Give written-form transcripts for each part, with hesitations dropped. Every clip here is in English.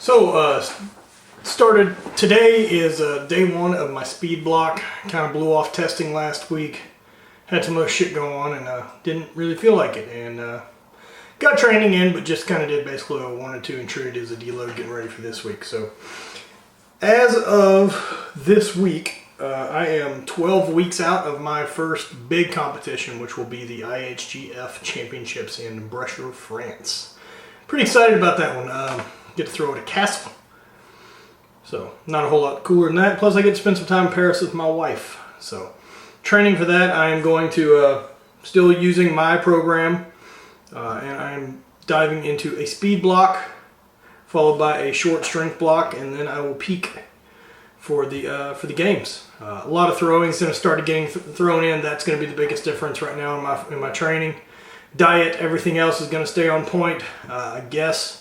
So, started today is day one of my speed block. Kind of blew off testing last week. Had some other shit going on and didn't really feel like it. And got training in, but just kind of did basically what I wanted to and treated it as a deload getting ready for this week. So, as of this week, I am 12 weeks out of my first big competition, which will be the IHGF Championships in BRESSUIRE, France. Pretty excited about that one. Get to throw at a castle. So, not a whole lot cooler than that. Plus, I get to spend some time in Paris with my wife. So, training for that, I am going to, still using my program, and I'm diving into a speed block, followed by a short strength block, and then I will peak for the games. A lot of throwing is going to start getting thrown in. That's going to be the biggest difference right now in my training. Diet, everything else is going to stay on point, I guess.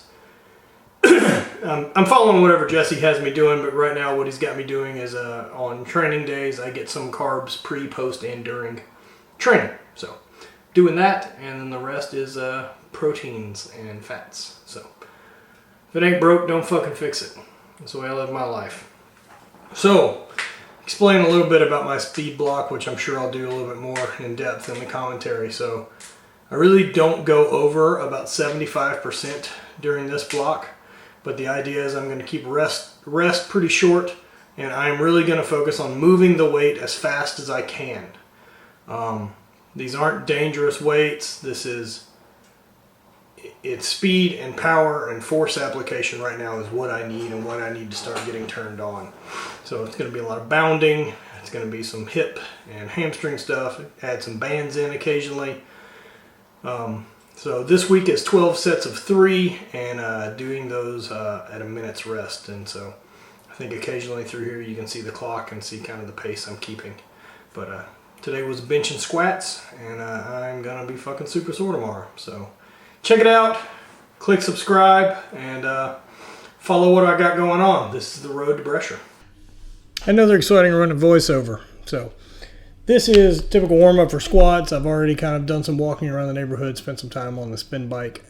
I'm following whatever Jesse has me doing, but right now what he's got me doing is on training days I get some carbs pre, post, and during training. So doing that, and then the rest is proteins and fats. So if it ain't broke, don't fucking fix it. That's the way I live my life. So explain a little bit about my speed block, which I'm sure I'll do a little bit more in depth in the commentary. So I really don't go over about 75% during this block. But the idea is I'm going to keep rest pretty short, and I'm really going to focus on moving the weight as fast as I can. These aren't dangerous weights. It's speed and power and force application right now is what I need and what I need to start getting turned on. So it's going to be a lot of bounding. It's going to be some hip and hamstring stuff. Add some bands in occasionally. So this week is 12 sets of 3 and doing those at a minute's rest. And so I think occasionally through here you can see the clock and see kind of the pace I'm keeping. But today was bench and squats, and I'm going to be fucking super sore tomorrow. So check it out, click subscribe, and follow what I got going on. This is the road to BRESSUIRE. Another exciting run of voiceover. So this is typical warm-up for squats. I've already kind of done some walking around the neighborhood, spent some time on the spin bike,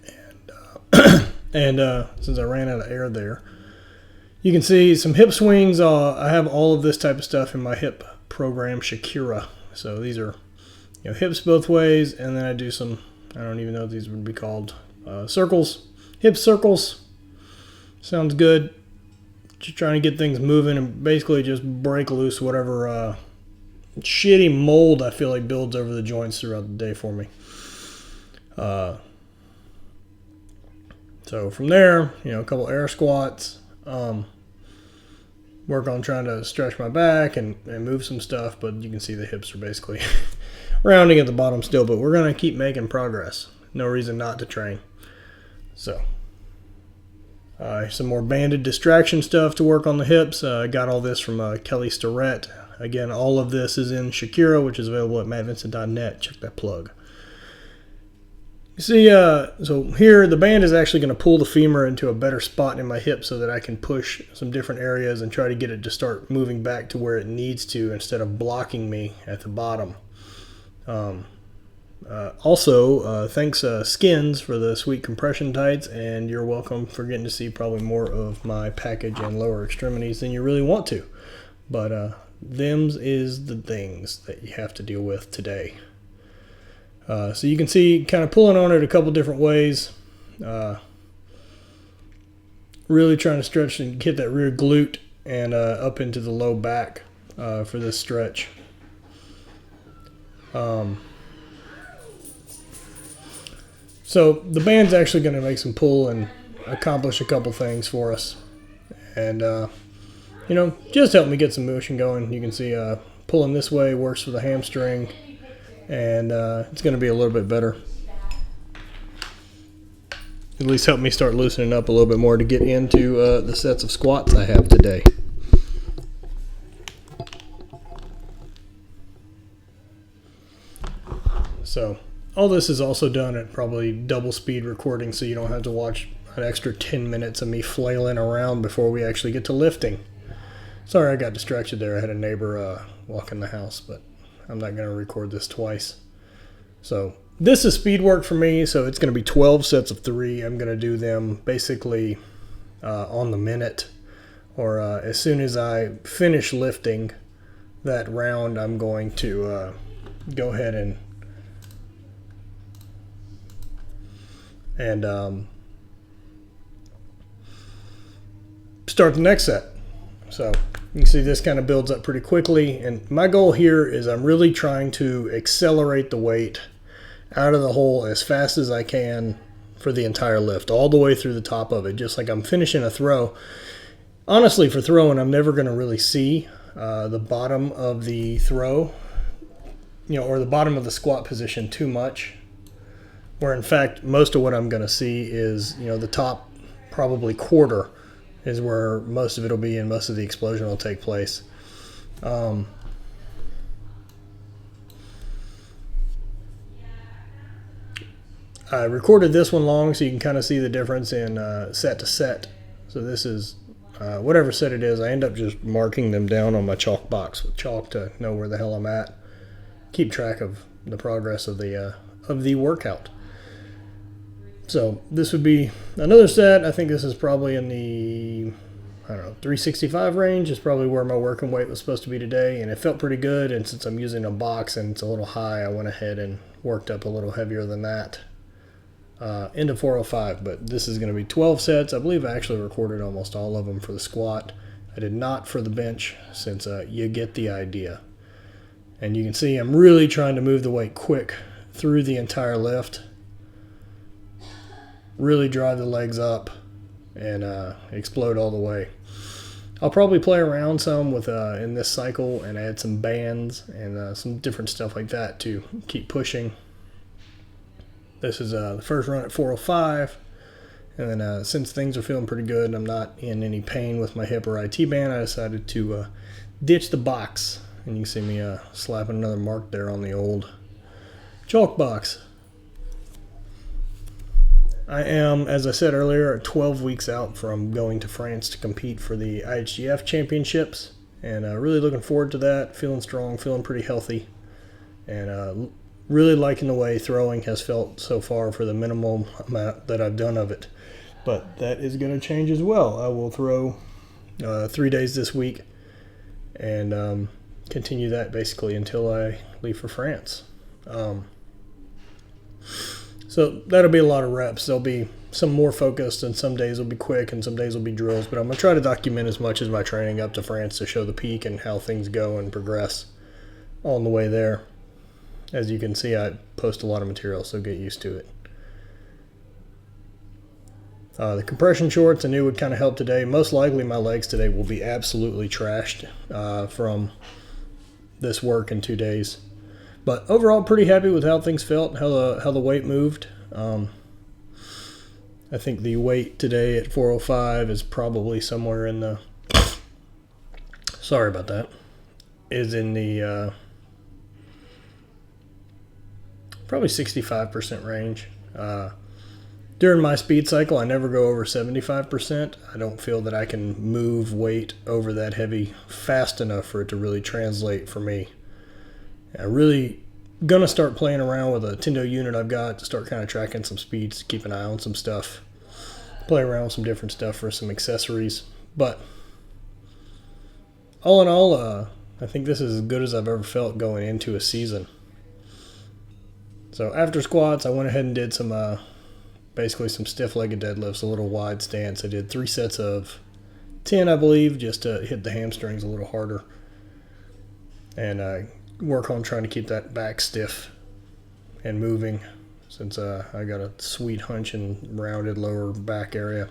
and since I ran out of air there, you can see some hip swings. I have all of this type of stuff in my hip program, Shakira. So these are hips both ways, and then I do some, I don't even know what these would be called, circles, hip circles. Sounds good. Just trying to get things moving and basically just break loose whatever shitty mold I feel like builds over the joints throughout the day for me. So from there, a couple air squats, work on trying to stretch my back and move some stuff, but you can see the hips are basically rounding at the bottom still, but we're going to keep making progress. No reason not to train. So some more banded distraction stuff to work on the hips. I got all this from Kelly Starrett. Again, all of this is in Shakira, which is available at mattvincent.net. Check that plug. You see, so here the band is actually going to pull the femur into a better spot in my hip so that I can push some different areas and try to get it to start moving back to where it needs to instead of blocking me at the bottom. Also, thanks Skins for the sweet compression tights, and you're welcome for getting to see probably more of my package and lower extremities than you really want to. But them's is the things that you have to deal with today. So you can see kind of pulling on it a couple different ways. Really trying to stretch and get that rear glute and up into the low back for this stretch. So the band's actually going to make some pull and accomplish a couple things for us. And just help me get some motion going. You can see pulling this way works for the hamstring, and it's going to be a little bit better. At least help me start loosening up a little bit more to get into the sets of squats I have today. So all this is also done at probably double speed recording, so you don't have to watch an extra 10 minutes of me flailing around before we actually get to lifting. Sorry, I got distracted there. I had a neighbor walk in the house, but I'm not going to record this twice. So this is speed work for me, so it's going to be 12 sets of 3. I'm going to do them basically on the minute, or as soon as I finish lifting that round, I'm going to go ahead and start the next set. So you can see this kind of builds up pretty quickly, and my goal here is I'm really trying to accelerate the weight out of the hole as fast as I can for the entire lift, all the way through the top of it, just like I'm finishing a throw. Honestly, for throwing, I'm never going to really see the bottom of the throw, or the bottom of the squat position too much, where in fact most of what I'm going to see is, the top probably quarter is where most of it will be and most of the explosion will take place. I recorded this one long so you can kind of see the difference in set to set. So this is whatever set it is. I end up just marking them down on my chalk box with chalk to know where the hell I'm at. Keep track of the progress of the workout. So this would be another set. I think this is probably in the 365 range is probably where my working weight was supposed to be today, and it felt pretty good. And since I'm using a box and it's a little high, I went ahead and worked up a little heavier than that. Into 405, but this is going to be 12 sets. I believe I actually recorded almost all of them for the squat. I did not for the bench, since you get the idea. And you can see I'm really trying to move the weight quick through the entire lift. Really drive the legs up and explode all the way. I'll probably play around some with in this cycle and add some bands and some different stuff like that to keep pushing. This is the first run at 405, and then since things are feeling pretty good and I'm not in any pain with my hip or IT band, I decided to ditch the box. And you can see me slapping another mark there on the old chalk box. I am, as I said earlier, 12 weeks out from going to France to compete for the IHGF championships, and really looking forward to that. Feeling strong, feeling pretty healthy, and really liking the way throwing has felt so far for the minimal amount that I've done of it. But that is going to change as well. I will throw 3 days this week and continue that basically until I leave for France. So that'll be a lot of reps. There'll be some more focused, and some days will be quick and some days will be drills. But I'm going to try to document as much as my training up to France to show the peak and how things go and progress on the way there. As you can see, I post a lot of material, so get used to it. The compression shorts I knew would kind of help today. Most likely my legs today will be absolutely trashed from this work in 2 days. But overall, pretty happy with how things felt, how the weight moved. I think the weight today at 405 is probably somewhere in the, sorry about that, is in the probably 65% range. During my speed cycle, I never go over 75%. I don't feel that I can move weight over that heavy fast enough for it to really translate for me. I'm really going to start playing around with a Tendo unit I've got to start kind of tracking some speeds, to keep an eye on some stuff, play around with some different stuff for some accessories. But all in all, I think this is as good as I've ever felt going into a season. So after squats, I went ahead and did some basically some stiff-legged deadlifts, a little wide stance. I did 3 sets of 10, I believe, just to hit the hamstrings a little harder and work on trying to keep that back stiff and moving, since I got a sweet hunch and rounded lower back area.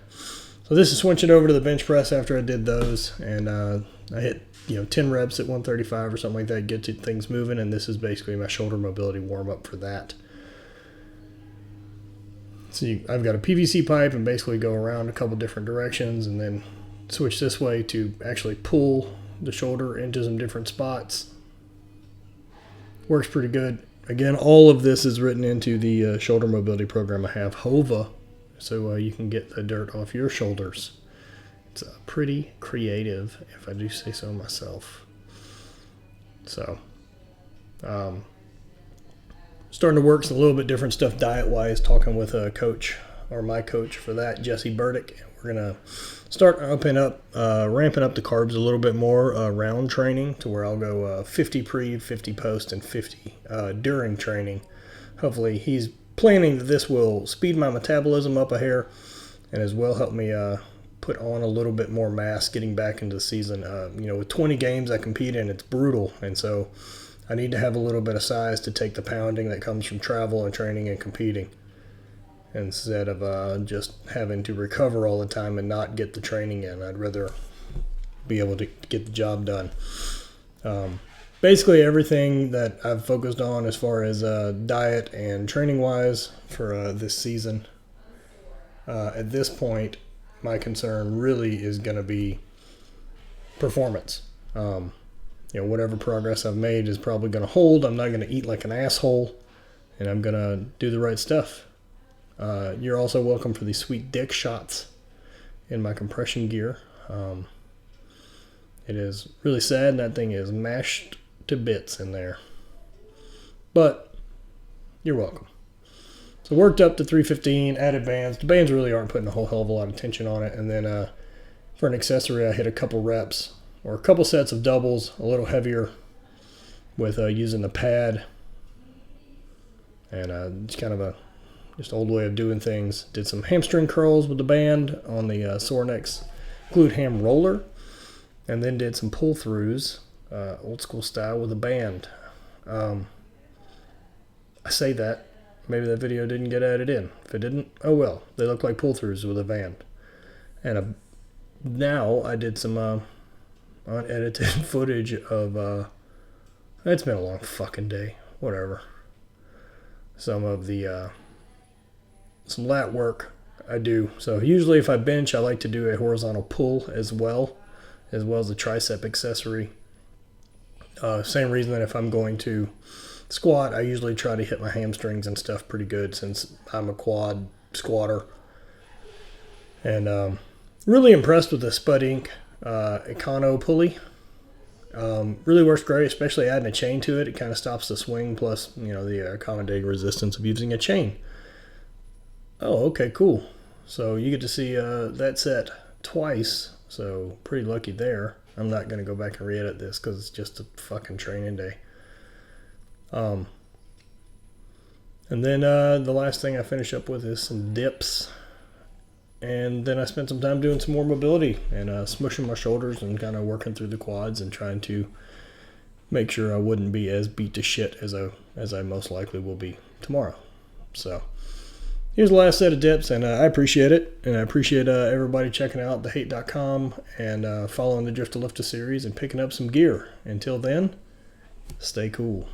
So this is switching over to the bench press after I did those, and I hit 10 reps at 135 or something like that, get things moving, and this is basically my shoulder mobility warm-up for that. So I've got a PVC pipe and basically go around a couple different directions and then switch this way to actually pull the shoulder into some different spots. Works pretty good. Again, all of this is written into the shoulder mobility program I have, HOVA, so you can get the dirt off your shoulders. It's pretty creative, if I do say so myself. So, starting to work some a little bit different stuff diet-wise, talking with a coach, or my coach for that, Jesse Burdick. we're going to start ramping up the carbs a little bit more round training, to where I'll go 50 pre, 50 post, and 50 during training. Hopefully he's planning that this will speed my metabolism up a hair and as well help me put on a little bit more mass getting back into the season. With 20 games I compete in, it's brutal, and so I need to have a little bit of size to take the pounding that comes from travel and training and competing, instead of just having to recover all the time and not get the training in. I'd rather be able to get the job done. Basically everything that I've focused on as far as diet and training wise for this season, at this point my concern really is going to be performance. Whatever progress I've made is probably going to hold. I'm not going to eat like an asshole, and I'm going to do the right stuff. You're also welcome for these sweet dick shots in my compression gear. It is really sad, and that thing is mashed to bits in there. But you're welcome. So worked up to 315, added bands. The bands really aren't putting a whole hell of a lot of tension on it. And then for an accessory, I hit a couple reps or a couple sets of doubles, a little heavier, with using the pad. And it's kind of a just old way of doing things. Did some hamstring curls with the band on the Sornex glute ham roller, and then did some pull throughs, old school style, with a band. I say that. Maybe that video didn't get added in. If it didn't, oh well. They look like pull-throughs with a band. And now I did some unedited footage of... it's been a long fucking day. Whatever. Some of the... some lat work I do. So usually if I bench, I like to do a horizontal pull as well as a tricep accessory. Same reason that if I'm going to squat, I usually try to hit my hamstrings and stuff pretty good, since I'm a quad squatter. And really impressed with the Spud Inc. Econo pulley. Really works great, especially adding a chain to it. It kind of stops the swing, plus the accommodating resistance of using a chain. Oh, okay, cool. So you get to see that set twice, so pretty lucky there. I'm not going to go back and re-edit this because it's just a fucking training day. And then the last thing I finish up with is some dips. And then I spent some time doing some more mobility and smushing my shoulders and kind of working through the quads and trying to make sure I wouldn't be as beat to shit as I most likely will be tomorrow. So here's the last set of dips, and I appreciate it. And I appreciate everybody checking out thehate.com and following the Drift to Lift series and picking up some gear. Until then, stay cool.